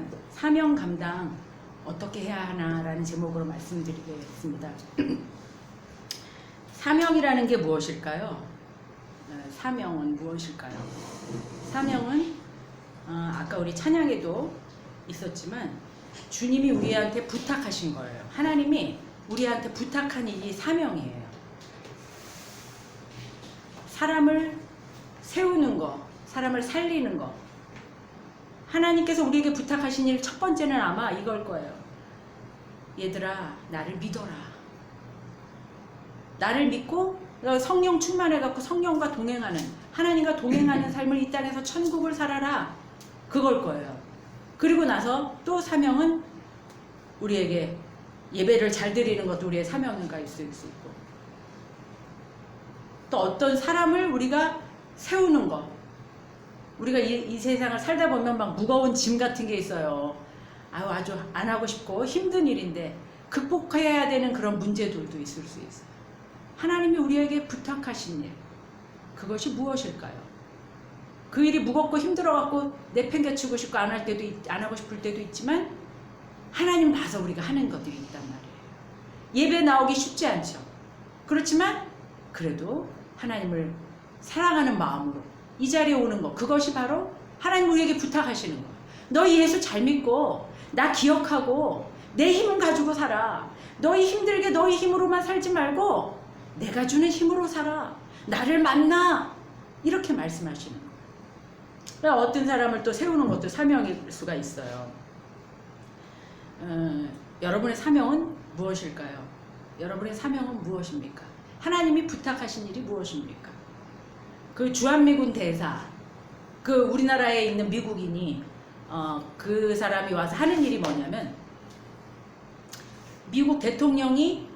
오늘은 사명 감당 어떻게 해야 하나라는 제목으로 말씀드리겠습니다. 사명이라는 게 무엇일까요? 사명은 무엇일까요? 사명은 아까 우리 찬양에도 있었지만 주님이 우리한테 부탁하신 거예요. 하나님이 우리한테 부탁한 일이 사명이에요. 사람을 세우는 거, 사람을 살리는 거. 하나님께서 우리에게 부탁하신 일 첫 번째는 아마 이걸 거예요. 얘들아, 나를 믿어라. 나를 믿고 성령 충만해갖고 성령과 동행하는, 하나님과 동행하는 삶을 이 땅에서 천국을 살아라. 그걸 거예요. 그리고 나서 또 사명은 우리에게 예배를 잘 드리는 것도 우리의 사명인가 있을 수 있고, 또 어떤 사람을 우리가 세우는 것. 우리가 이 세상을 살다 보면 막 무거운 짐 같은 게 있어요. 아주 안 하고 싶고 힘든 일인데 극복해야 되는 그런 문제들도 있을 수 있어요. 하나님이 우리에게 부탁하신 일, 그것이 무엇일까요? 그 일이 무겁고 힘들어갖고 내팽개치고 싶고 안 하고 싶을 때도 있지만 하나님 봐서 우리가 하는 것들이 있단 말이에요. 예배 나오기 쉽지 않죠. 그렇지만 그래도 하나님을 사랑하는 마음으로 이 자리에 오는 것, 그것이 바로 하나님 우리에게 부탁하시는 거예요. 너희 예수 잘 믿고 나 기억하고 내 힘 가지고 살아. 너희 힘들게 너희 힘으로만 살지 말고 내가 주는 힘으로 살아. 나를 만나. 이렇게 말씀하시는 거예요. 그러니까 어떤 사람을 또 세우는 것도 사명일 수가 있어요. 여러분의 사명은 무엇일까요? 여러분의 사명은 무엇입니까? 하나님이 부탁하신 일이 무엇입니까? 그 주한미군 대사, 그 우리나라에 있는 미국인이 그 사람이 와서 하는 일이 뭐냐면, 미국 대통령이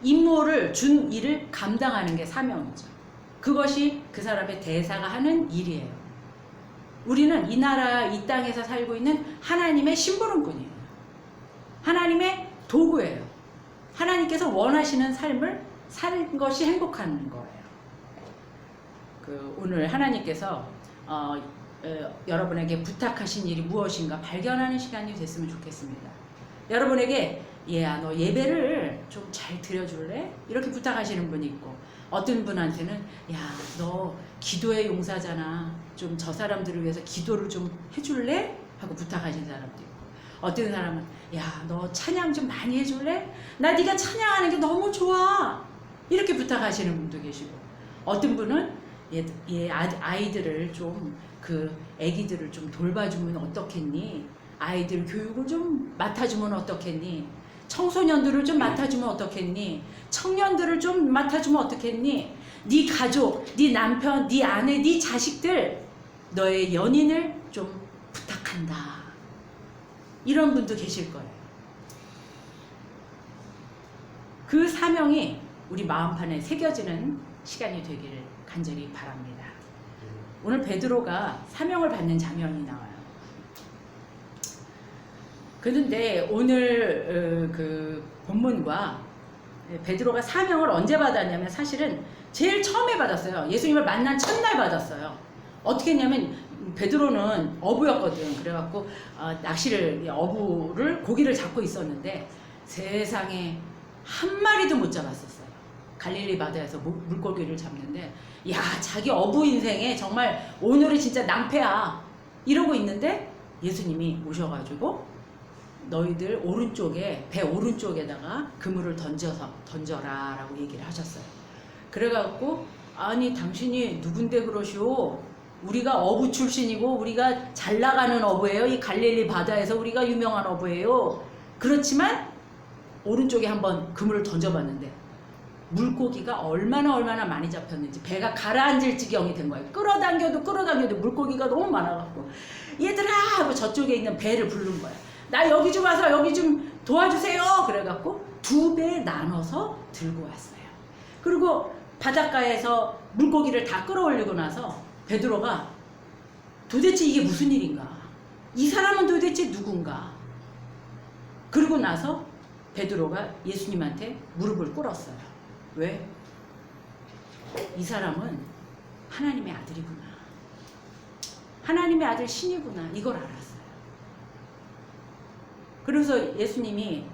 임무를 준 일을 감당하는 게 사명이죠. 그것이 그 사람의 대사가 하는 일이에요. 우리는 이 나라, 이 땅에서 살고 있는 하나님의 심부름꾼이에요. 하나님의 도구예요. 하나님께서 원하시는 삶을 사는 것이 행복한 거예요. 오늘 하나님께서 여러분에게 부탁하신 일이 무엇인가 발견하는 시간이 됐으면 좋겠습니다. 여러분에게 얘야, 너 예배를 좀 잘 드려줄래? 이렇게 부탁하시는 분이 있고, 어떤 분한테는 야, 너 기도의 용사잖아. 좀 저 사람들을 위해서 기도를 좀 해줄래? 하고 부탁하신 사람도 있고, 어떤 사람은 야, 너 찬양 좀 많이 해줄래? 나 네가 찬양하는 게 너무 좋아. 이렇게 부탁하시는 분도 계시고, 어떤 분은 아이들을 좀, 애기들을 좀 돌봐주면 어떻겠니? 아이들 교육을 좀 맡아주면 어떻겠니? 청소년들을 좀 맡아주면 어떻겠니? 청년들을 좀 맡아주면 어떻겠니? 네 가족, 네 남편, 네 아내, 네 자식들, 너의 연인을 좀 부탁한다. 이런 분도 계실 거예요. 그 사명이 우리 마음판에 새겨지는 시간이 되기를 간절히 바랍니다. 오늘 베드로가 사명을 받는 장면이 나와요. 그런데 오늘 그 본문과 베드로가 사명을 언제 받았냐면, 사실은 제일 처음에 받았어요. 예수님을 만난 첫날 받았어요. 어떻게 했냐면, 베드로는 어부였거든. 그래갖고 어부를 고기를 잡고 있었는데 세상에 한 마리도 못 잡았었어요. 갈릴리 바다에서 물고기를 잡는데, 야, 자기 어부 인생에 정말 오늘이 진짜 낭패야 이러고 있는데 예수님이 오셔가지고 너희들 오른쪽에, 배 오른쪽에다가 그물을 던져라 라고 얘기를 하셨어요. 그래갖고 아니 당신이 누군데 그러시오? 우리가 어부 출신이고 우리가 잘 나가는 어부예요. 이 갈릴리 바다에서 우리가 유명한 어부예요. 그렇지만 오른쪽에 한번 그물을 던져봤는데 물고기가 얼마나 많이 잡혔는지 배가 가라앉을 지경이 된 거예요. 끌어당겨도 물고기가 너무 많아갖고 얘들아 하고 저쪽에 있는 배를 부른 거예요. 나 여기 좀 와서 여기 좀 도와주세요. 그래갖고 2배 나눠서 들고 왔어요. 그리고 바닷가에서 물고기를 다 끌어올리고 나서 베드로가 도대체 이게 무슨 일인가? 이 사람은 도대체 누군가? 그러고 나서 베드로가 예수님한테 무릎을 꿇었어요. 왜? 이 사람은 하나님의 아들이구나. 하나님의 아들 신이구나. 이걸 알았어요. 그래서 예수님이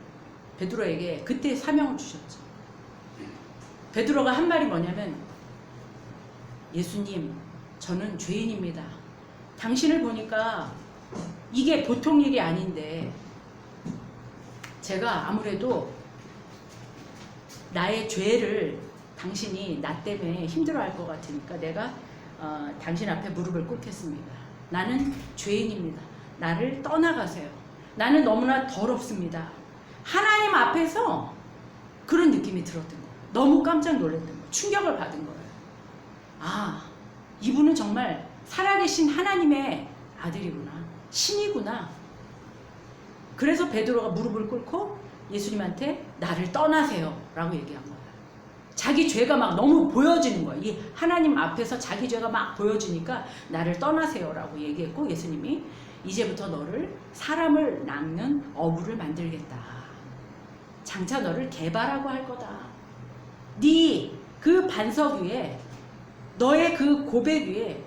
베드로에게 그때 사명을 주셨죠. 베드로가 한 말이 뭐냐면, 예수님, 저는 죄인입니다. 당신을 보니까 이게 보통 일이 아닌데 제가 아무래도 나의 죄를 당신이 나 때문에 힘들어할 것 같으니까 내가 당신 앞에 무릎을 꿇겠습니다. 나는 죄인입니다. 나를 떠나가세요. 나는 너무나 더럽습니다. 하나님 앞에서 그런 느낌이 들었던 거예요. 너무 깜짝 놀랐던 거예요. 충격을 받은 거예요. 아, 이분은 정말 살아계신 하나님의 아들이구나. 신이구나. 그래서 베드로가 무릎을 꿇고 예수님한테 나를 떠나세요 라고 얘기한 거예요. 자기 죄가 막 너무 보여지는 거예요. 이 하나님 앞에서 자기 죄가 막 보여지니까 나를 떠나세요 라고 얘기했고, 예수님이 이제부터 너를 사람을 낚는 어부를 만들겠다. 장차 너를 개발하고 할 거다. 네 그 반석 위에, 너의 그 고백 위에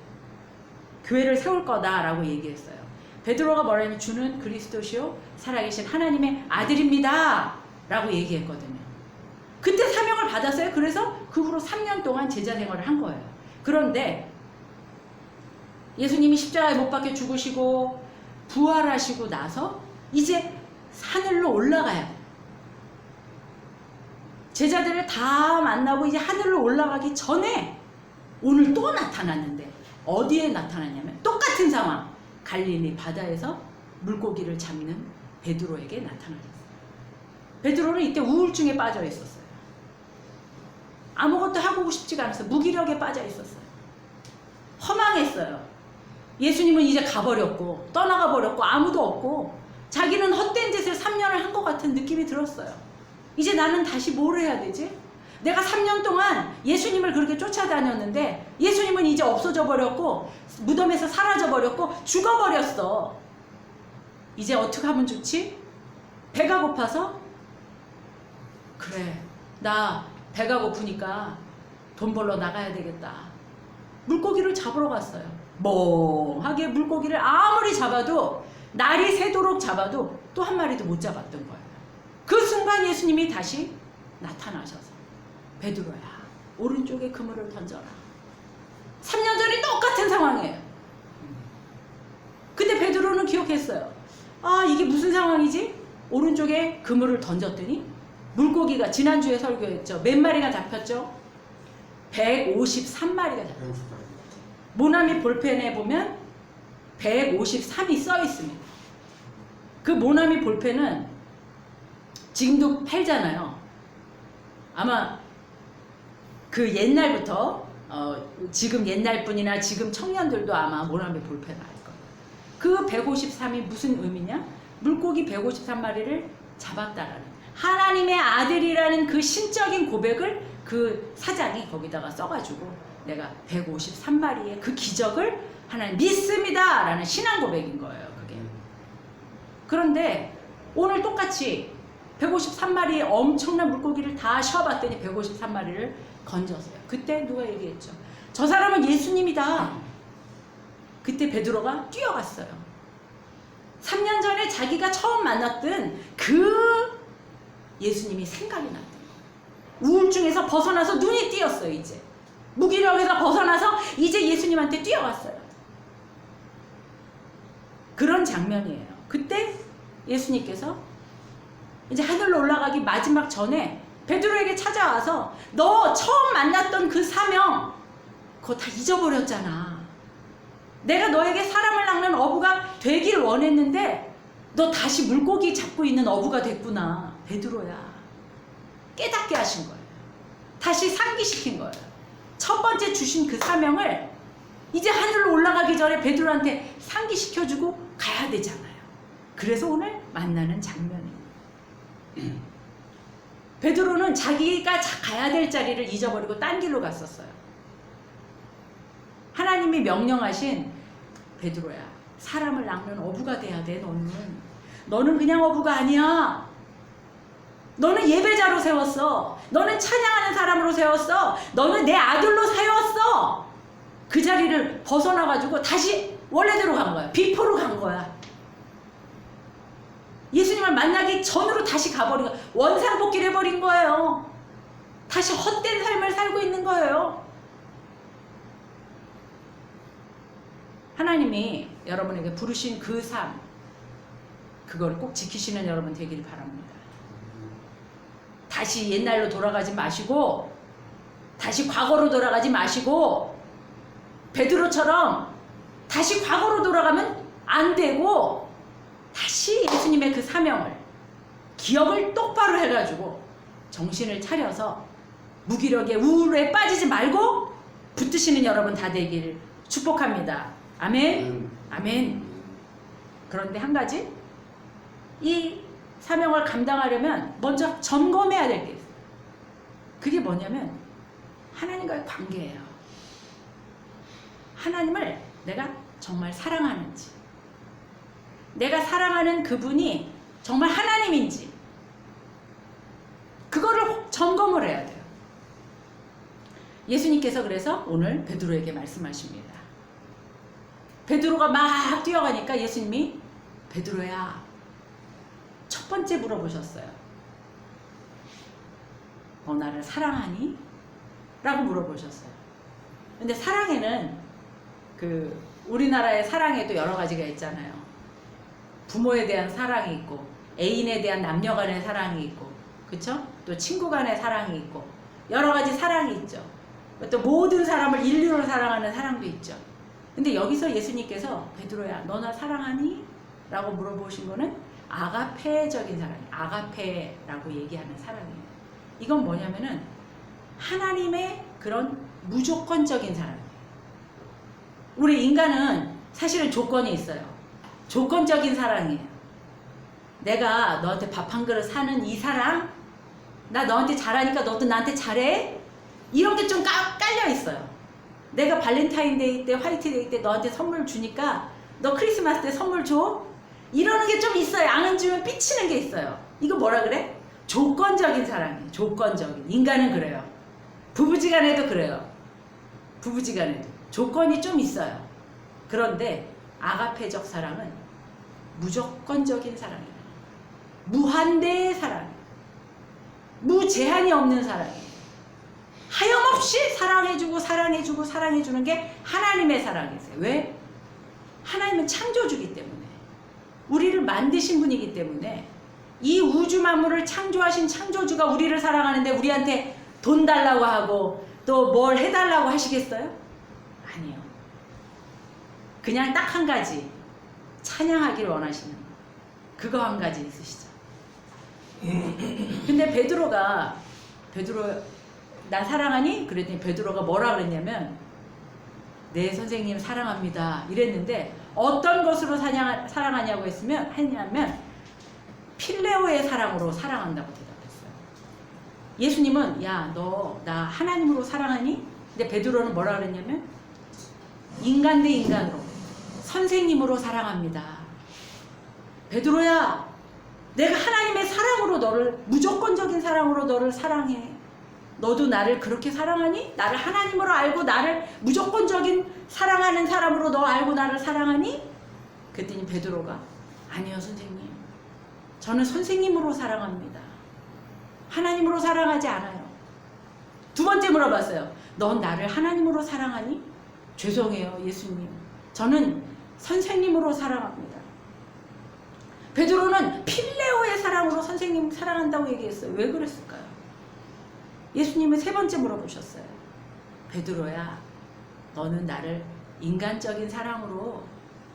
교회를 세울 거다 라고 얘기했어요. 베드로가 뭐라냐면 주는 그리스도시요 살아계신 하나님의 아들입니다 라고 얘기했거든요. 그때 사명을 받았어요. 그래서 그 후로 3년 동안 제자 생활을 한 거예요. 그런데 예수님이 십자가에 못 박혀 죽으시고 부활하시고 나서 이제 하늘로 올라가야 돼요. 제자들을 다 만나고 이제 하늘로 올라가기 전에 오늘 또 나타났는데, 어디에 나타났냐면 똑같은 상황, 갈릴리 바다에서 물고기를 잡는 베드로에게 나타났어요. 베드로는 이때 우울증에 빠져 있었어요. 아무것도 하고 싶지가 않았어요. 무기력에 빠져 있었어요. 허망했어요. 예수님은 이제 가버렸고 떠나가 버렸고 아무도 없고 자기는 헛된 짓을 3년을 한 것 같은 느낌이 들었어요. 이제 나는 다시 뭘 해야 되지? 내가 3년 동안 예수님을 그렇게 쫓아다녔는데 예수님은 이제 없어져 버렸고 무덤에서 사라져 버렸고 죽어버렸어. 이제 어떻게 하면 좋지? 배가 고파서, 그래, 나 배가 고프니까 돈 벌러 나가야 되겠다. 물고기를 잡으러 갔어요. 멍하게 물고기를 아무리 잡아도, 날이 새도록 잡아도 또 한 마리도 못 잡았던 거예요. 그 순간 예수님이 다시 나타나셔서, 베드로야, 오른쪽에 그물을 던져라. 3년 전에 똑같은 상황이에요. 근데 베드로는 기억했어요. 아, 이게 무슨 상황이지? 오른쪽에 그물을 던졌더니 물고기가, 지난주에 설교했죠, 몇 마리가 잡혔죠? 153마리가 잡혔어요. 모나미 볼펜에 보면 153이 써 있습니다. 그 모나미 볼펜은 지금도 팔잖아요. 아마 그 옛날부터 지금 옛날 분이나 지금 청년들도 아마 모나미 볼펜 알 거예요. 그 153이 무슨 의미냐? 물고기 153마리를 잡았다라는, 하나님의 아들이라는 그 신적인 고백을 그 사장이 거기다가 써가지고 내가 153마리의 그 기적을 하나님 믿습니다 라는 신앙 고백인 거예요, 그게. 그런데 오늘 똑같이 153마리의 엄청난 물고기를 다 쉬어봤더니 153마리를 건졌어요. 그때 누가 얘기했죠? 저 사람은 예수님이다. 그때 베드로가 뛰어갔어요. 3년 전에 자기가 처음 만났던 그 예수님이 생각이 났던 거예요. 우울증에서 벗어나서 눈이 띄었어요. 이제 무기력에서 벗어나서 이제 예수님한테 뛰어갔어요. 그런 장면이에요. 그때 예수님께서 이제 하늘로 올라가기 마지막 전에 베드로에게 찾아와서, 너 처음 만났던 그 사명 그거 다 잊어버렸잖아. 내가 너에게 사람을 낚는 어부가 되길 원했는데 너 다시 물고기 잡고 있는 어부가 됐구나. 베드로야, 깨닫게 하신 거예요. 다시 상기시킨 거예요. 첫 번째 주신 그 사명을 이제 하늘로 올라가기 전에 베드로한테 상기시켜주고 가야 되잖아요. 그래서 오늘 만나는 장면입니다. 베드로는 자기가 가야 될 자리를 잊어버리고 딴 길로 갔었어요. 하나님이 명령하신, 베드로야, 사람을 낚는 어부가 돼야 돼. 너는 그냥 어부가 아니야. 너는 예배자로 세웠어. 너는 찬양하는 사람으로 세웠어. 너는 내 아들로 세웠어. 그 자리를 벗어나가지고 다시 원래대로 간 거야. 비포로 간 거야. 예수님 예수님을 만나기 전으로 다시 가버린 거예요. 원상복귀를 해버린 거예요. 다시 헛된 삶을 살고 있는 거예요. 하나님이 여러분에게 부르신 그 삶, 그걸 꼭 지키시는 여러분 되기를 바랍니다. 다시 옛날로 돌아가지 마시고, 다시 과거로 돌아가지 마시고, 베드로처럼 다시 과거로 돌아가면 안 되고, 다시 예수님의 그 사명을, 기억을 똑바로 해가지고 정신을 차려서 무기력에 우울에 빠지지 말고 붙드시는 여러분 다 되기를 축복합니다. 아멘. 아멘. 그런데 한 가지, 이 사명을 감당하려면 먼저 점검해야 될 게 있어요. 그게 뭐냐면 하나님과의 관계예요. 하나님을 내가 정말 사랑하는지, 내가 사랑하는 그분이 정말 하나님인지, 그거를 점검을 해야 돼요. 예수님께서 그래서 오늘 베드로에게 말씀하십니다. 베드로가 막 뛰어가니까 예수님이 베드로야, 첫 번째 물어보셨어요. 너 나를 사랑하니? 라고 물어보셨어요. 근데 사랑에는 우리나라의 사랑에도 여러 가지가 있잖아요. 부모에 대한 사랑이 있고, 애인에 대한 남녀 간의 사랑이 있고, 그쵸? 또 친구 간의 사랑이 있고, 여러 가지 사랑이 있죠. 또 모든 사람을 인류로 사랑하는 사랑도 있죠. 근데 여기서 예수님께서 베드로야, 너 나 사랑하니? 라고 물어보신 거는 아가페적인 사랑이에요. 아가페라고 얘기하는 사랑이에요. 이건 뭐냐면은 하나님의 그런 무조건적인 사랑이에요. 우리 인간은 사실은 조건이 있어요. 조건적인 사랑이에요. 내가 너한테 밥 한 그릇 사는 이 사랑, 나 너한테 잘하니까 너도 나한테 잘해? 이런 게 좀 깔려 있어요. 내가 발렌타인데이 때, 화이트데이 때 너한테 선물 주니까 너 크리스마스 때 선물 줘? 이러는 게 좀 있어요. 안 주면 삐치는 게 있어요. 이거 뭐라 그래? 조건적인 사랑이에요. 조건적인. 인간은 그래요. 부부지간에도 그래요. 부부지간에도 조건이 좀 있어요. 그런데 아가페적 사랑은 무조건적인 사랑이에요. 무한대의 사랑, 무제한이 없는 사랑이에요. 하염없이 사랑해주고 사랑해주고 사랑해주는 게 하나님의 사랑이세요. 왜? 하나님은 창조주기 때문에, 우리를 만드신 분이기 때문에, 이 우주 만물을 창조하신 창조주가 우리를 사랑하는데 우리한테 돈 달라고 하고 또 뭘 해달라고 하시겠어요? 아니요. 그냥 딱 한 가지, 찬양하기를 원하시는 그거 한 가지 있으시죠. 근데 베드로 나 사랑하니? 그랬더니 베드로가 뭐라 그랬냐면 네 선생님 사랑합니다 이랬는데, 어떤 것으로 사랑하냐고 했냐면 필레오의 사랑으로 사랑한다고 대답했어요. 예수님은 야, 너 나 하나님으로 사랑하니? 근데 베드로는 뭐라 그랬냐면 인간 대 인간으로, 선생님으로 사랑합니다. 베드로야, 내가 하나님의 사랑으로 너를, 무조건적인 사랑으로 너를 사랑해. 너도 나를 그렇게 사랑하니? 나를 하나님으로 알고 나를 무조건적인 사랑하는 사람으로 너 알고 나를 사랑하니? 그랬더니 베드로가 아니요 선생님, 저는 선생님으로 사랑합니다. 하나님으로 사랑하지 않아요. 두 번째 물어봤어요. 넌 나를 하나님으로 사랑하니? 죄송해요 예수님, 저는 선생님으로 사랑합니다. 베드로는 필레오의 사랑으로 선생님 사랑한다고 얘기했어요. 왜 그랬을까요? 예수님은 세 번째 물어보셨어요. 베드로야, 너는 나를 인간적인 사랑으로,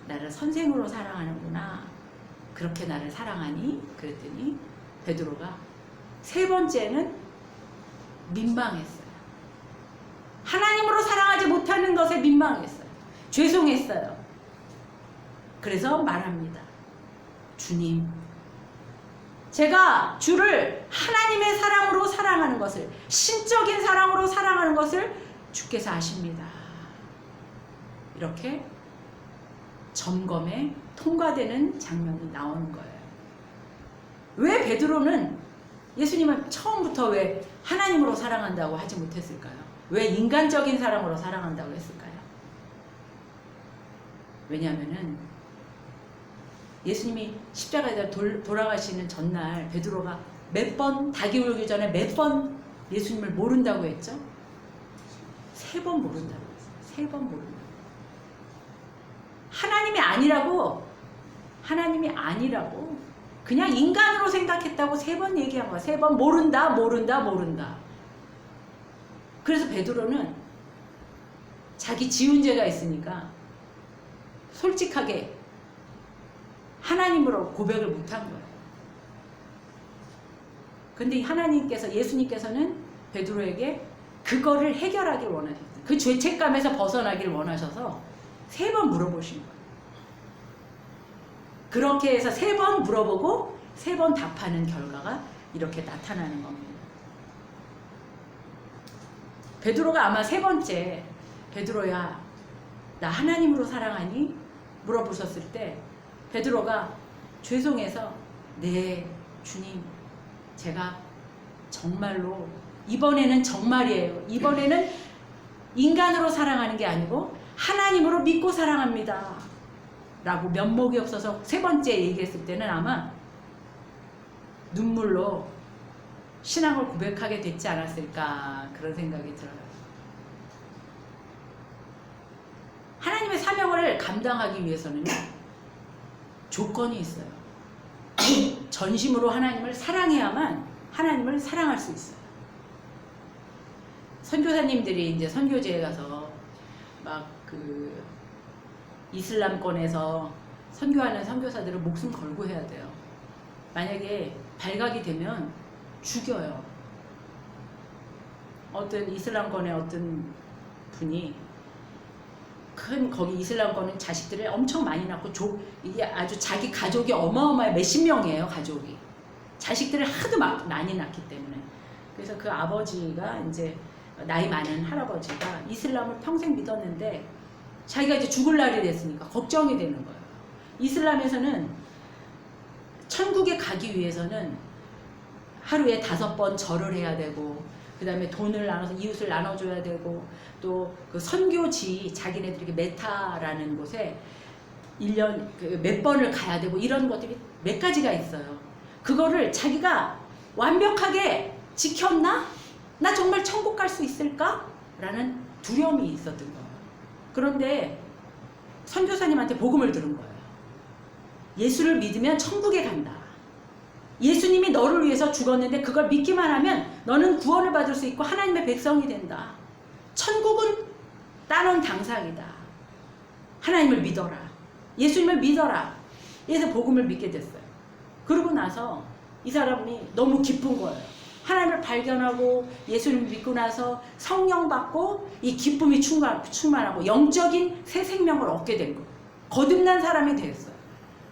나를 선생으로 사랑하는구나. 그렇게 나를 사랑하니? 그랬더니 베드로가 세 번째는 민망했어요. 하나님으로 사랑하지 못하는 것에 민망했어요. 죄송했어요. 그래서 말합니다. 주님, 제가 주를 하나님의 사랑으로 사랑하는 것을, 신적인 사랑으로 사랑하는 것을 주께서 아십니다. 이렇게 점검에 통과되는 장면이 나오는 거예요. 왜 베드로는 예수님은 처음부터 왜 하나님으로 사랑한다고 하지 못했을까요? 왜 인간적인 사랑으로 사랑한다고 했을까요? 왜냐하면은 예수님이 십자가에다 돌아가시는 전날 베드로가 몇 번 닭이 울기 전에 몇 번 예수님을 모른다고 했죠? 3번 모른다고 했어요. 3번 모른다고. 하나님이 아니라고, 하나님이 아니라고 그냥 인간으로 생각했다고 3번 얘기한 거야. 3번 모른다 모른다 모른다. 그래서 베드로는 자기 지은 죄가 있으니까 솔직하게 하나님으로 고백을 못한 거예요. 근데 하나님께서, 예수님께서는 베드로에게 그거를 해결하길 원하셨어요. 그 죄책감에서 벗어나길 원하셔서 3번 물어보신 거예요. 그렇게 해서 3번 물어보고 3번 답하는 결과가 이렇게 나타나는 겁니다. 베드로가 아마 3번째, 베드로야, 나 하나님으로 사랑하니? 물어보셨을 때 베드로가 죄송해서 네 주님, 제가 정말로 이번에는 정말이에요. 이번에는 인간으로 사랑하는 게 아니고 하나님으로 믿고 사랑합니다 라고 면목이 없어서 3번째 얘기했을 때는 아마 눈물로 신앙을 고백하게 됐지 않았을까, 그런 생각이 들어요. 하나님의 사명을 감당하기 위해서는 조건이 있어요. 전심으로 하나님을 사랑해야만 하나님을 사랑할 수 있어요. 선교사님들이 이제 선교지에 가서 막 그 이슬람권에서 선교하는 선교사들은 목숨 걸고 해야 돼요. 만약에 발각이 되면 죽여요. 어떤 이슬람권의 어떤 분이 큰 거기 이슬람권은 자식들을 엄청 많이 낳고 이게 아주 자기 가족이 어마어마해, 몇십 명이에요 가족이. 자식들을 하도 많이 낳기 때문에. 그래서 그 아버지가 이제 나이 많은 할아버지가 이슬람을 평생 믿었는데 자기가 이제 죽을 날이 됐으니까 걱정이 되는 거예요. 이슬람에서는 천국에 가기 위해서는 하루에 5번 절을 해야 되고, 그 다음에 돈을 나눠서 이웃을 나눠줘야 되고, 또 그 선교지 자기네들에게 메타라는 곳에 1년 몇 번을 가야 되고, 이런 것들이 몇 가지가 있어요. 그거를 자기가 완벽하게 지켰나? 나 정말 천국 갈 수 있을까? 라는 두려움이 있었던 거예요. 그런데 선교사님한테 복음을 들은 거예요. 예수를 믿으면 천국에 간다. 예수님이 너를 위해서 죽었는데 그걸 믿기만 하면 너는 구원을 받을 수 있고 하나님의 백성이 된다. 천국은 따놓은 당상이다. 하나님을 믿어라. 예수님을 믿어라. 그래서 복음을 믿게 됐어요. 그러고 나서 이 사람이 너무 기쁜 거예요. 하나님을 발견하고 예수님을 믿고 나서 성령 받고 이 기쁨이 충만하고 영적인 새 생명을 얻게 된 거예요. 거듭난 사람이 됐어요.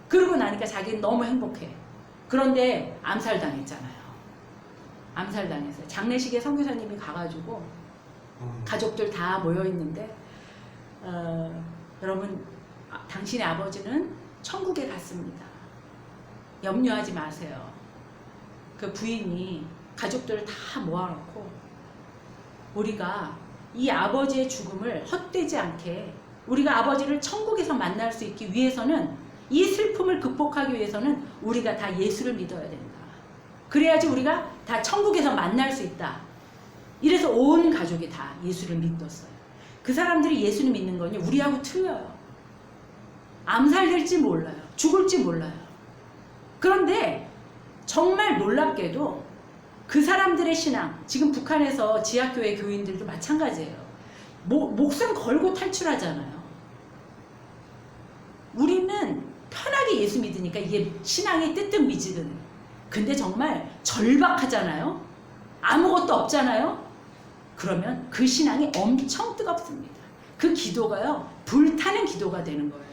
그러고 나니까 자기는 너무 행복해. 그런데 암살당했잖아요. 암살당했어요. 장례식에 선교사님이 가가지고 가족들 다 모여있는데 여러분, 당신의 아버지는 천국에 갔습니다. 염려하지 마세요. 그 부인이 가족들을 다 모아놓고 우리가 이 아버지의 죽음을 헛되지 않게, 우리가 아버지를 천국에서 만날 수 있기 위해서는, 이 슬픔을 극복하기 위해서는 우리가 다 예수를 믿어야 된다. 그래야지 우리가 다 천국에서 만날 수 있다. 이래서 온 가족이 다 예수를 믿었어요. 그 사람들이 예수를 믿는 거니 우리하고 틀려요. 암살될지 몰라요. 죽을지 몰라요. 그런데 정말 놀랍게도 그 사람들의 신앙, 지금 북한에서 지하교회 교인들도 마찬가지예요. 목숨 걸고 탈출하잖아요. 우리는 편하게 예수 믿으니까 이게 신앙이 뜨뜻미지근해. 근데 정말 절박하잖아요. 아무것도 없잖아요. 그러면 그 신앙이 엄청 뜨겁습니다. 그 기도가요, 불타는 기도가 되는 거예요.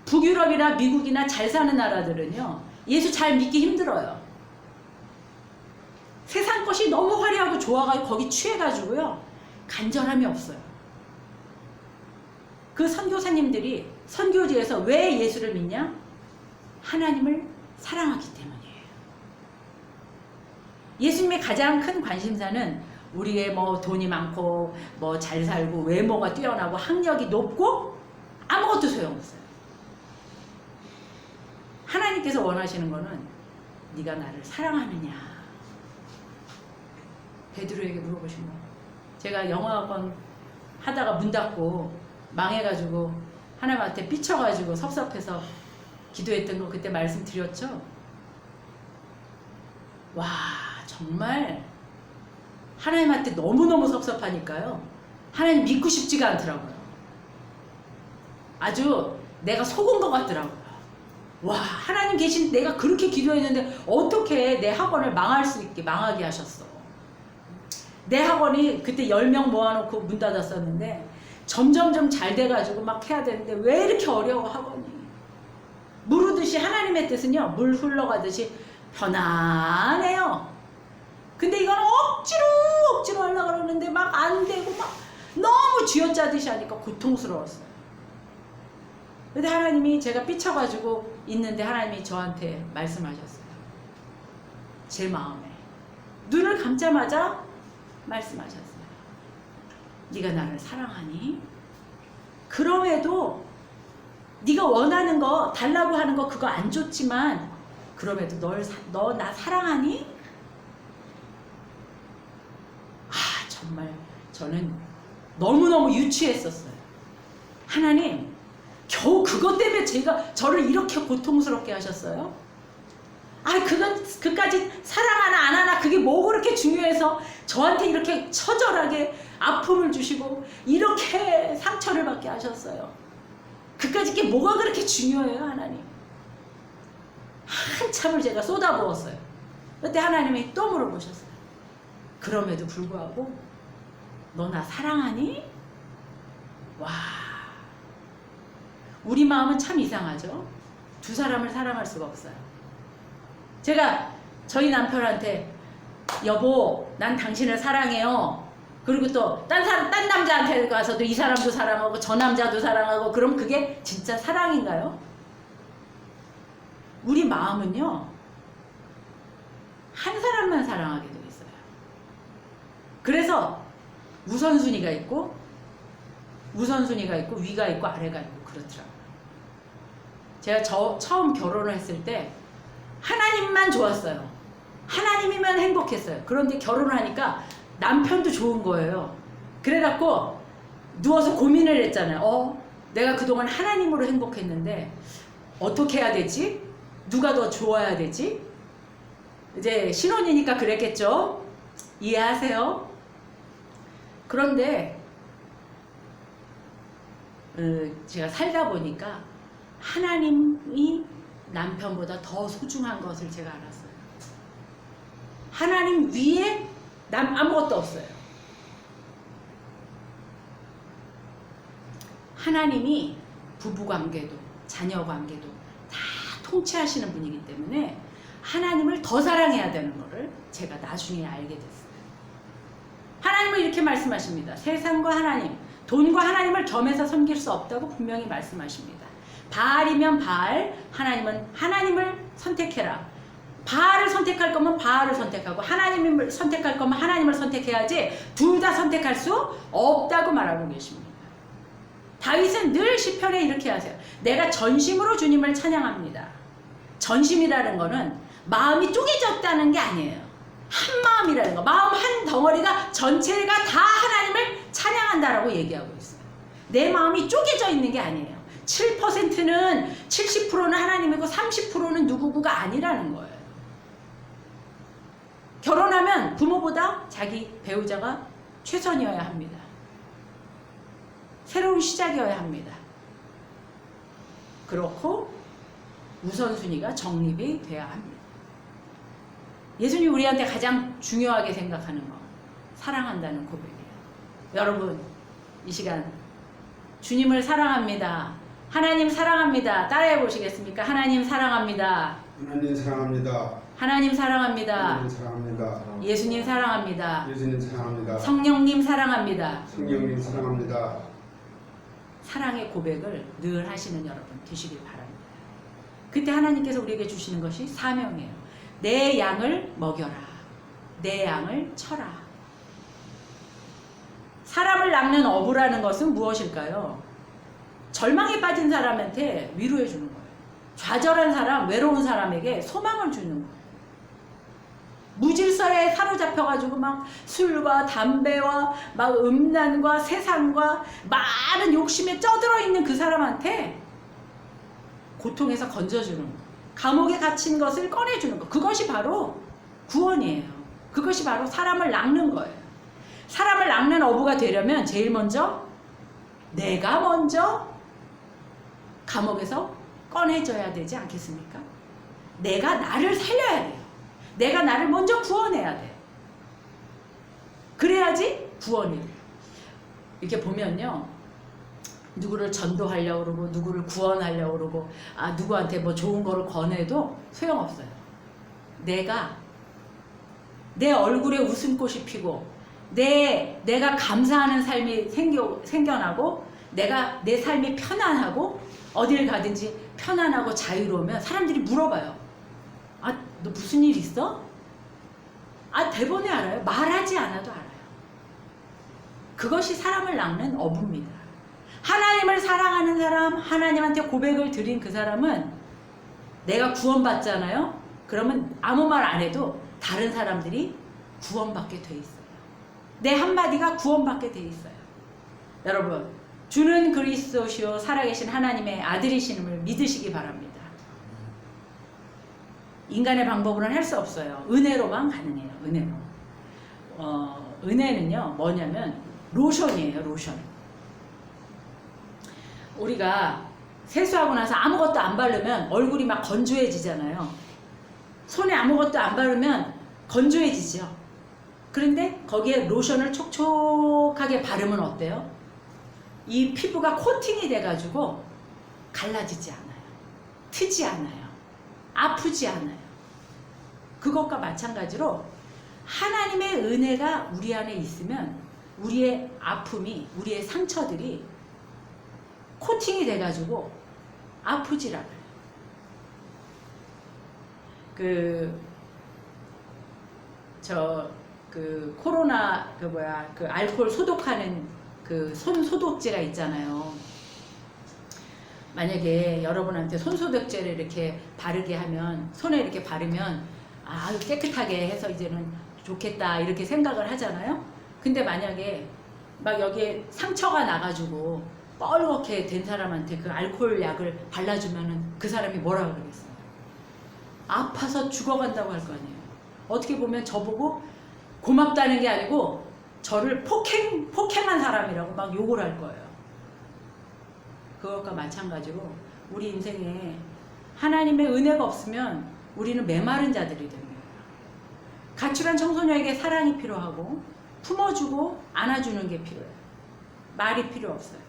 북유럽이나 미국이나 잘 사는 나라들은요, 예수 잘 믿기 힘들어요. 세상 것이 너무 화려하고 좋아가지고 거기 취해가지고요, 간절함이 없어요. 그 선교사님들이 선교지에서 왜 예수를 믿냐? 하나님을 사랑하기 때문이에요. 예수님의 가장 큰 관심사는 우리의 뭐 돈이 많고 뭐 잘 살고 외모가 뛰어나고 학력이 높고 아무것도 소용없어요. 하나님께서 원하시는 거는 네가 나를 사랑하느냐. 베드로에게 물어보신 거예요. 제가 영어학원 하다가 문 닫고 망해가지고 하나님한테 삐쳐가지고 섭섭해서 기도했던 거 그때 말씀드렸죠? 와, 정말 하나님한테 너무너무 섭섭하니까요. 하나님 믿고 싶지가 않더라고요. 아주 내가 속은 것 같더라고요. 와, 하나님 계신 내가 그렇게 기도했는데 어떻게 내 학원을 망할 수 있게 망하게 하셨어. 내 학원이 그때 10명 모아놓고 문 닫았었는데 점점점 잘 돼가지고 막 해야 되는데 왜 이렇게 어려워 학원이. 무르듯이 하나님의 뜻은요, 물 흘러가듯이 편안해요. 근데 이건 억지로 하려고 그러는데 막 안 되고 막 너무 쥐어짜듯이 하니까 고통스러웠어요. 근데 하나님이 제가 삐쳐가지고 있는데 하나님이 저한테 말씀하셨어요. 제 마음에 눈을 감자마자 말씀하셨어요. 네가 나를 사랑하니? 그럼에도 네가 원하는 거 달라고 하는 거 그거 안 좋지만 그럼에도 너 나 사랑하니? 아, 정말 저는 너무너무 유치했었어요. 하나님 겨우 그것 때문에 저를 이렇게 고통스럽게 하셨어요? 아, 그까지 사랑하나 안 하나 그게 뭐 그렇게 중요해서 저한테 이렇게 처절하게 아픔을 주시고 이렇게 상처를 받게 하셨어요. 그까지 게 뭐가 그렇게 중요해요, 하나님? 한참을 제가 쏟아부었어요. 그때 하나님이 또 물어보셨어요. 그럼에도 불구하고 너 나 사랑하니? 와, 우리 마음은 참 이상하죠. 두 사람을 사랑할 수가 없어요. 제가 저희 남편한테 여보 난 당신을 사랑해요. 그리고 또 딴 남자한테 가서도 이 사람도 사랑하고 저 남자도 사랑하고 그럼 그게 진짜 사랑인가요? 우리 마음은요 한 사람만 사랑하게 되어 있어요. 그래서 우선순위가 있고 위가 있고 아래가 있고 그렇더라고요. 제가 처음 결혼을 했을 때 하나님만 좋았어요. 하나님이면 행복했어요. 그런데 결혼을 하니까 남편도 좋은 거예요. 그래갖고 누워서 고민을 했잖아요. 내가 그동안 하나님으로 행복했는데 어떻게 해야 되지? 누가 더 좋아야 되지? 이제 신혼이니까 그랬겠죠? 이해하세요? 그런데 제가 살다 보니까 하나님이 남편보다 더 소중한 것을 제가 알았어요. 하나님 위에 아무것도 없어요. 하나님이 부부관계도 자녀관계도 다 통치하시는 분이기 때문에 하나님을 더 사랑해야 되는 것을 제가 나중에 알게 됐어요. 하나님은 이렇게 말씀하십니다. 세상과 하나님, 돈과 하나님을 겸해서 섬길 수 없다고 분명히 말씀하십니다. 바알이면 바알, 하나님은 하나님을 선택해라. 바알을 선택할 거면 바알을 선택하고 하나님을 선택할 거면 하나님을 선택해야지 둘 다 선택할 수 없다고 말하고 계십니다. 다윗은 늘 시편에 이렇게 하세요. 내가 전심으로 주님을 찬양합니다. 전심이라는 거는 마음이 쪼개졌다는 게 아니에요. 한 마음이라는 거. 마음 한 덩어리가 전체가 다 하나님을 찬양한다라고 얘기하고 있어요. 내 마음이 쪼개져 있는 게 아니에요. 7%는 70%는 하나님이고 30%는 누구가 아니라는 거예요. 결혼하면 부모보다 자기 배우자가 최선이어야 합니다. 새로운 시작이어야 합니다. 그렇고 우선순위가 정립이 돼야 합니다. 예수님이 우리한테 가장 중요하게 생각하는 거 사랑한다는 고백이에요. 여러분 이 시간 주님을 사랑합니다. 하나님 사랑합니다. 따라해 보시겠습니까? 하나님 사랑합니다. 하나님 사랑합니다. 하나님 사랑합니다. 하나님 사랑합니다. 예수님 사랑합니다. 예수님 사랑합니다. 성령님 사랑합니다. 성령님 사랑합니다. 사랑의 고백을 늘 하시는 여러분 되시길 바랍니다. 그때 하나님께서 우리에게 주시는 것이 사명이에요. 내 양을 먹여라. 내 양을 쳐라. 사람을 낚는 어부라는 것은 무엇일까요? 절망에 빠진 사람한테 위로해 주는 거예요. 좌절한 사람, 외로운 사람에게 소망을 주는 거예요. 무질서에 사로잡혀가지고 막 술과 담배와 막 음란과 세상과 많은 욕심에 쩌들어 있는 그 사람한테 고통에서 건져주는 거. 감옥에 갇힌 것을 꺼내주는 거. 그것이 바로 구원이에요. 그것이 바로 사람을 낚는 거예요. 사람을 낚는 어부가 되려면 제일 먼저 내가 먼저 감옥에서 꺼내줘야 되지 않겠습니까? 내가 나를 살려야 돼요. 내가 나를 먼저 구원해야 돼요. 그래야지 구원이 돼요. 이렇게 보면요, 누구를 전도하려고 그러고 누구를 구원하려고 그러고 누구한테 뭐 좋은 거를 권해도 소용없어요. 내가 내 얼굴에 웃음꽃이 피고 내가 감사하는 삶이 생겨나고 내 삶이 편안하고 어딜 가든지 편안하고 자유로우면 사람들이 물어봐요. 너 무슨 일 있어? 대번에 알아요. 말하지 않아도 알아요. 그것이 사람을 낚는 어부입니다. 하나님을 사랑하는 사람, 하나님한테 고백을 드린 그 사람은 내가 구원받잖아요. 그러면 아무 말 안 해도 다른 사람들이 구원받게 돼 있어요. 내 한마디가 구원받게 돼 있어요. 여러분, 주는 그리스도시요 살아계신 하나님의 아들이심을 믿으시기 바랍니다. 인간의 방법으로는 할 수 없어요. 은혜로만 가능해요. 은혜로. 은혜는요, 뭐냐면 로션이에요. 로션. 우리가 세수하고 나서 아무것도 안 바르면 얼굴이 막 건조해지잖아요. 손에 아무것도 안 바르면 건조해지죠. 그런데 거기에 로션을 촉촉하게 바르면 어때요? 이 피부가 코팅이 돼가지고 갈라지지 않아요. 트지 않아요. 아프지 않아요. 그것과 마찬가지로 하나님의 은혜가 우리 안에 있으면 우리의 아픔이, 우리의 상처들이 코팅이 돼가지고 아프질 않아요. 코로나 알코올 소독하는 손 소독제가 있잖아요. 만약에 여러분한테 손 소독제를 이렇게 바르게 하면, 손에 이렇게 바르면 깨끗하게 해서 이제는 좋겠다 이렇게 생각을 하잖아요. 근데 만약에 막 여기에 상처가 나가지고 뻘겋게 된 사람한테 그 알코올 약을 발라주면은 그 사람이 뭐라 그러겠어요? 아파서 죽어간다고 할 거 아니에요. 어떻게 보면 저보고 고맙다는 게 아니고 저를 폭행한 사람이라고 막 욕을 할 거예요. 그것과 마찬가지로 우리 인생에 하나님의 은혜가 없으면 우리는 메마른 자들이 됩니다. 가출한 청소년에게 사랑이 필요하고 품어주고 안아주는 게 필요해요. 말이 필요 없어요.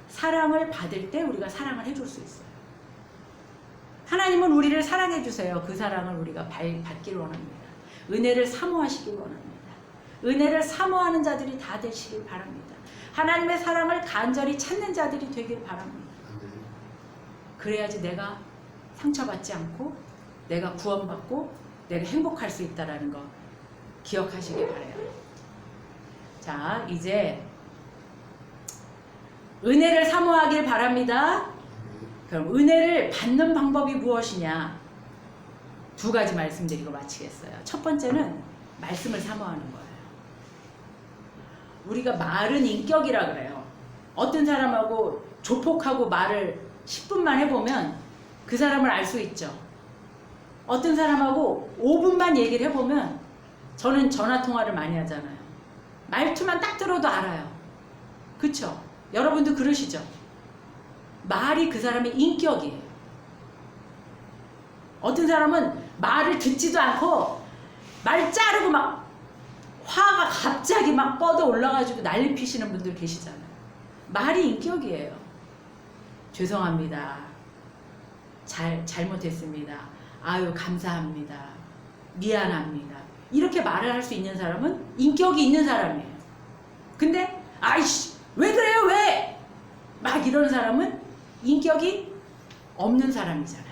사랑을 받을 때 우리가 사랑을 해줄 수 있어요. 하나님은 우리를 사랑해 주세요. 그 사랑을 우리가 받기를 원합니다. 은혜를 사모하시길 원합니다. 은혜를 사모하는 자들이 다 되시길 바랍니다. 하나님의 사랑을 간절히 찾는 자들이 되길 바랍니다. 그래야지 내가 상처받지 않고 내가 구원받고 내가 행복할 수 있다는 거 기억하시길 바라요. 자, 이제 은혜를 사모하길 바랍니다. 그럼 은혜를 받는 방법이 무엇이냐? 두 가지 말씀드리고 마치겠어요. 첫 번째는 말씀을 사모하는 거예요. 우리가 말은 인격이라 그래요. 어떤 사람하고 조폭하고 말을 10분만 해보면 그 사람을 알 수 있죠. 어떤 사람하고 5분만 얘기를 해보면, 저는 전화통화를 많이 하잖아요. 말투만 딱 들어도 알아요. 그쵸? 여러분도 그러시죠? 말이 그 사람의 인격이에요. 어떤 사람은 말을 듣지도 않고 말 자르고 막 화가 갑자기 막 뻗어 올라가지고 난리 피시는 분들 계시잖아요. 말이 인격이에요. 죄송합니다. 잘못했습니다. 아유, 감사합니다. 미안합니다. 이렇게 말을 할 수 있는 사람은 인격이 있는 사람이에요. 근데 아이씨 왜 그래요 왜? 막 이런 사람은 인격이 없는 사람이잖아요.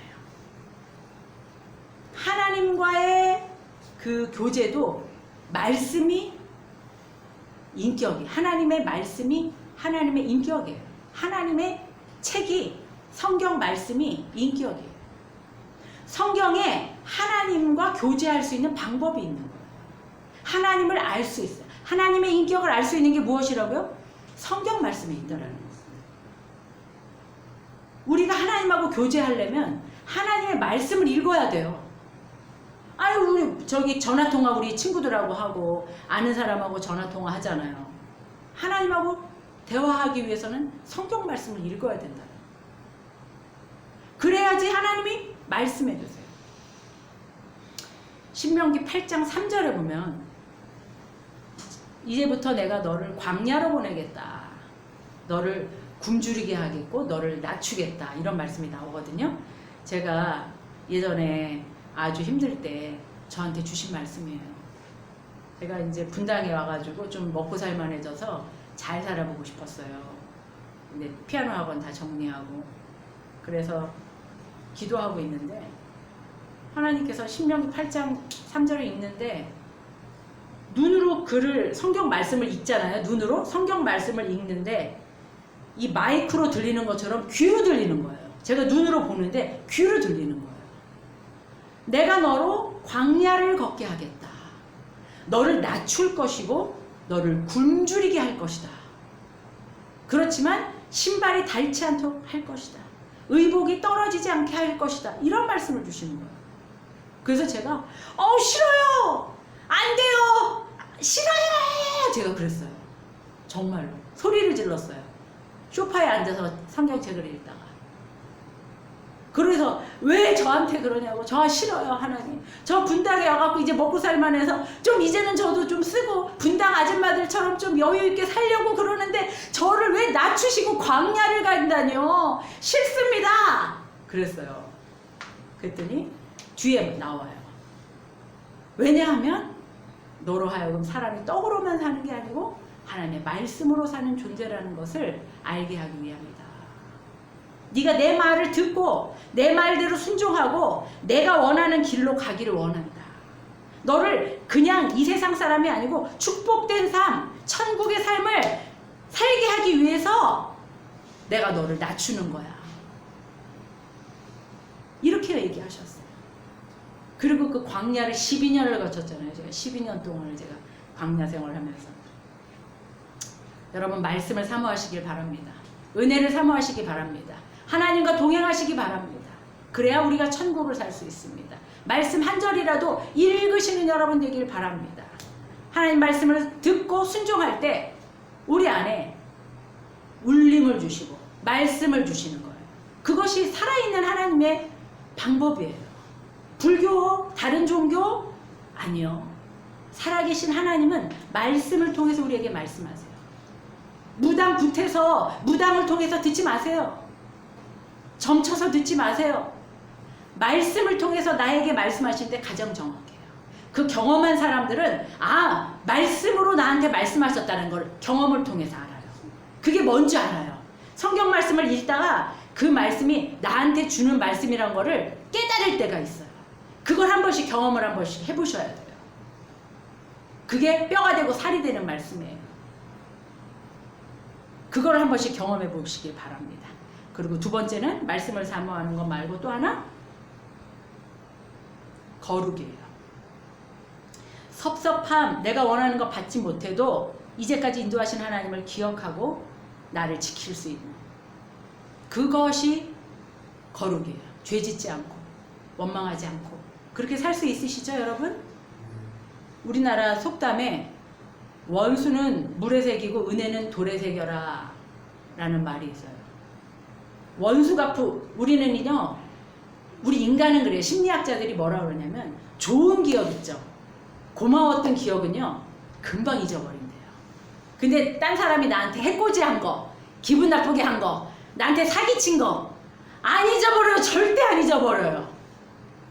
하나님과의 그 교제도 말씀이 인격이, 하나님의 말씀이 하나님의 인격이에요. 하나님의 책이, 성경 말씀이 인격이에요. 성경에 하나님과 교제할 수 있는 방법이 있는 거예요. 하나님을 알 수 있어요. 하나님의 인격을 알 수 있는 게 무엇이라고요? 성경 말씀에 있다라는 거예요. 우리가 하나님하고 교제하려면 하나님의 말씀을 읽어야 돼요. 아유, 우리 저기 전화통화 우리 친구들하고 하고 아는 사람하고 전화통화 하잖아요. 하나님하고 대화하기 위해서는 성경 말씀을 읽어야 된다. 그래야지 하나님이 말씀해 주세요. 신명기 8장 3절에 보면 이제부터 내가 너를 광야로 보내겠다. 너를 굶주리게 하겠고 너를 낮추겠다. 이런 말씀이 나오거든요. 제가 예전에 아주 힘들 때 저한테 주신 말씀이에요. 제가 이제 분당에 와가지고 좀 먹고 살만해져서 잘 살아보고 싶었어요. 근데 피아노 학원 다 정리하고 그래서 기도하고 있는데 하나님께서 신명기 8장 3절을 읽는데 눈으로 글을 성경 말씀을 읽잖아요. 눈으로 성경 말씀을 읽는데 이 마이크로 들리는 것처럼 귀로 들리는 거예요. 제가 눈으로 보는데 귀로 들리는 거예요. 내가 너로 광야를 걷게 하겠다. 너를 낮출 것이고 너를 굶주리게 할 것이다. 그렇지만 신발이 닳지 않도록 할 것이다. 의복이 떨어지지 않게 할 것이다. 이런 말씀을 주시는 거예요. 그래서 제가 싫어요. 안 돼요. 싫어요. 제가 그랬어요. 정말로 소리를 질렀어요. 소파에 앉아서 성경책을 읽다가. 그래서 왜 저한테 그러냐고. 저 싫어요 하나님. 저 분당에 와갖고 이제 먹고 살만해서 좀 이제는 저도 좀 쓰고 분당 아줌마들처럼 좀 여유 있게 살려고 그러는데 저를 왜 낮추시고 광야를 간다뇨. 싫습니다. 그랬어요. 그랬더니 뒤에 나와요. 왜냐하면 너로 하여금 사람이 떡으로만 사는 게 아니고 하나님의 말씀으로 사는 존재라는 것을 알게 하기 위함이다. 네가 내 말을 듣고 내 말대로 순종하고 내가 원하는 길로 가기를 원한다. 너를 그냥 이 세상 사람이 아니고 축복된 삶, 천국의 삶을 살게 하기 위해서 내가 너를 낮추는 거야. 이렇게 얘기하셨어요. 그리고 그 광야를 12년을 거쳤잖아요. 제가 12년 동안을 제가 광야 생활을 하면서. 여러분 말씀을 사모하시길 바랍니다. 은혜를 사모하시기 바랍니다. 하나님과 동행하시기 바랍니다. 그래야 우리가 천국을 살 수 있습니다. 말씀 한 절이라도 읽으시는 여러분 되길 바랍니다. 하나님 말씀을 듣고 순종할 때 우리 안에 울림을 주시고 말씀을 주시는 거예요. 그것이 살아있는 하나님의 방법이에요. 불교, 다른 종교? 아니요. 살아계신 하나님은 말씀을 통해서 우리에게 말씀하세요. 무당 굿해서 무당을 통해서 듣지 마세요. 점쳐서 듣지 마세요. 말씀을 통해서 나에게 말씀하실 때 가장 정확해요. 그 경험한 사람들은 말씀으로 나한테 말씀하셨다는 걸 경험을 통해서 알아요. 그게 뭔지 알아요. 성경 말씀을 읽다가 그 말씀이 나한테 주는 말씀이란 거를 깨달을 때가 있어요. 그걸 한 번씩 경험을 한 번씩 해보셔야 돼요. 그게 뼈가 되고 살이 되는 말씀이에요. 그걸 한 번씩 경험해 보시길 바랍니다. 그리고 두 번째는 말씀을 사모하는 것 말고 또 하나 거룩이에요. 섭섭함, 내가 원하는 거 받지 못해도 이제까지 인도하신 하나님을 기억하고 나를 지킬 수 있는 그것이 거룩이에요. 죄 짓지 않고 원망하지 않고 그렇게 살 수 있으시죠 여러분? 우리나라 속담에 원수는 물에 새기고 은혜는 돌에 새겨라 라는 말이 있어요. 원수 갚고 우리는요, 우리 인간은 그래요. 심리학자들이 뭐라 그러냐면 좋은 기억 있죠. 고마웠던 기억은요 금방 잊어버린대요. 근데 딴 사람이 나한테 해코지한 거, 기분 나쁘게 한 거, 나한테 사기친 거 안 잊어버려요. 절대 안 잊어버려요.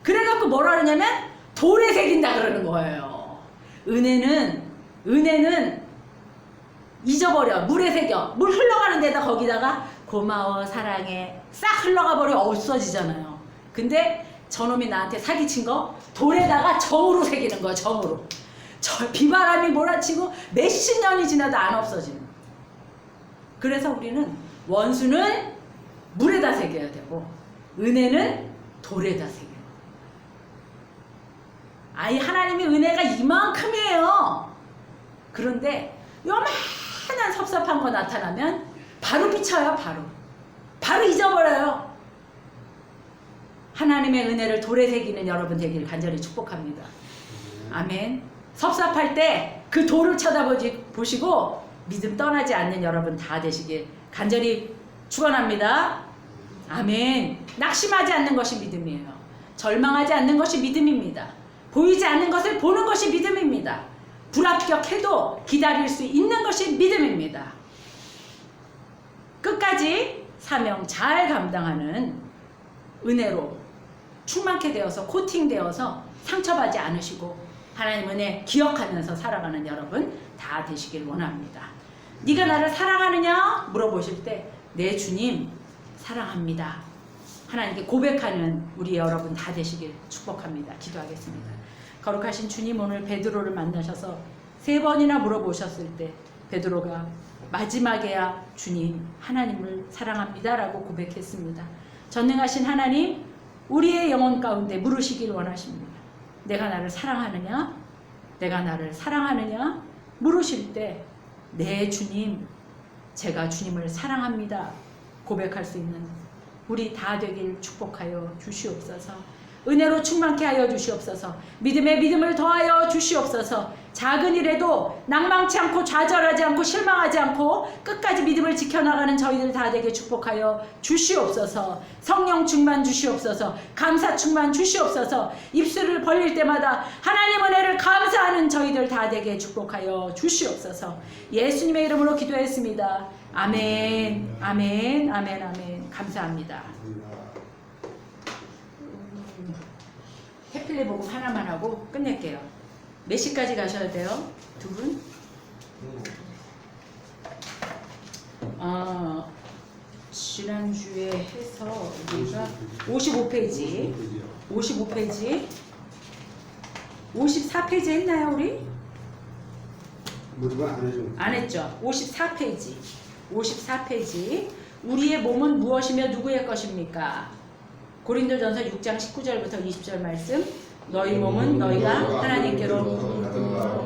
그래갖고 뭐라 그러냐면 돌에 새긴다 그러는 거예요. 은혜는 잊어버려. 물에 새겨. 물 흘러가는 데다 거기다가 고마워 사랑해 싹 흘러가 버려 없어지잖아요. 근데 저놈이 나한테 사기친 거 돌에다가 정으로 새기는 거야. 정으로. 비바람이 몰아치고 몇십 년이 지나도 안 없어지는 거야. 그래서 우리는 원수는 물에다 새겨야 되고 은혜는 돌에다 새겨요. 아이 하나님의 은혜가 이만큼이에요. 그런데 요만한 섭섭한 거 나타나면 바로 비쳐요. 바로 잊어버려요. 하나님의 은혜를 돌에 새기는 여러분 되기를 간절히 축복합니다. 아멘. 섭섭할 때 그 돌을 쳐다보시고 믿음 떠나지 않는 여러분 다 되시길 간절히 축원합니다. 아멘. 낙심하지 않는 것이 믿음이에요. 절망하지 않는 것이 믿음입니다. 보이지 않는 것을 보는 것이 믿음입니다. 불합격해도 기다릴 수 있는 것이 믿음입니다. 끝까지 사명 잘 감당하는 은혜로 충만케 되어서 코팅되어서 상처받지 않으시고 하나님 은혜 기억하면서 살아가는 여러분 다 되시길 원합니다. 네가 나를 사랑하느냐 물어보실 때 내 주님 사랑합니다. 하나님께 고백하는 우리 여러분 다 되시길 축복합니다. 기도하겠습니다. 거룩하신 주님, 오늘 베드로를 만나셔서 3번이나 물어보셨을 때 베드로가 마지막에야 주님 하나님을 사랑합니다 라고 고백했습니다. 전능하신 하나님, 우리의 영혼 가운데 물으시길 원하십니다. 내가 나를 사랑하느냐? 내가 나를 사랑하느냐? 물으실 때 네 주님, 제가 주님을 사랑합니다 고백할 수 있는 우리 다 되길 축복하여 주시옵소서. 은혜로 충만케 하여 주시옵소서. 믿음에 믿음을 더하여 주시옵소서. 작은 일에도 낭망치 않고 좌절하지 않고 실망하지 않고 끝까지 믿음을 지켜나가는 저희들 다 되게 축복하여 주시옵소서. 성령 충만 주시옵소서. 감사 충만 주시옵소서. 입술을 벌릴 때마다 하나님 은혜를 감사하는 저희들 다 되게 축복하여 주시옵소서. 예수님의 이름으로 기도했습니다. 아멘, 아멘, 아멘, 아멘. 감사합니다. 해필리 복음 하나만 하고 끝낼게요. 몇 시까지 가셔야 돼요? 두 분? 지난주에 해서 우리가 55페이지 54페이지 했나요 우리? 모두가 안 해줘. 안 했죠. 54페이지 우리의 몸은 무엇이며 누구의 것입니까? 고린도전서 6장 19절부터 20절 말씀. 너희 몸은 너희가 하나님께로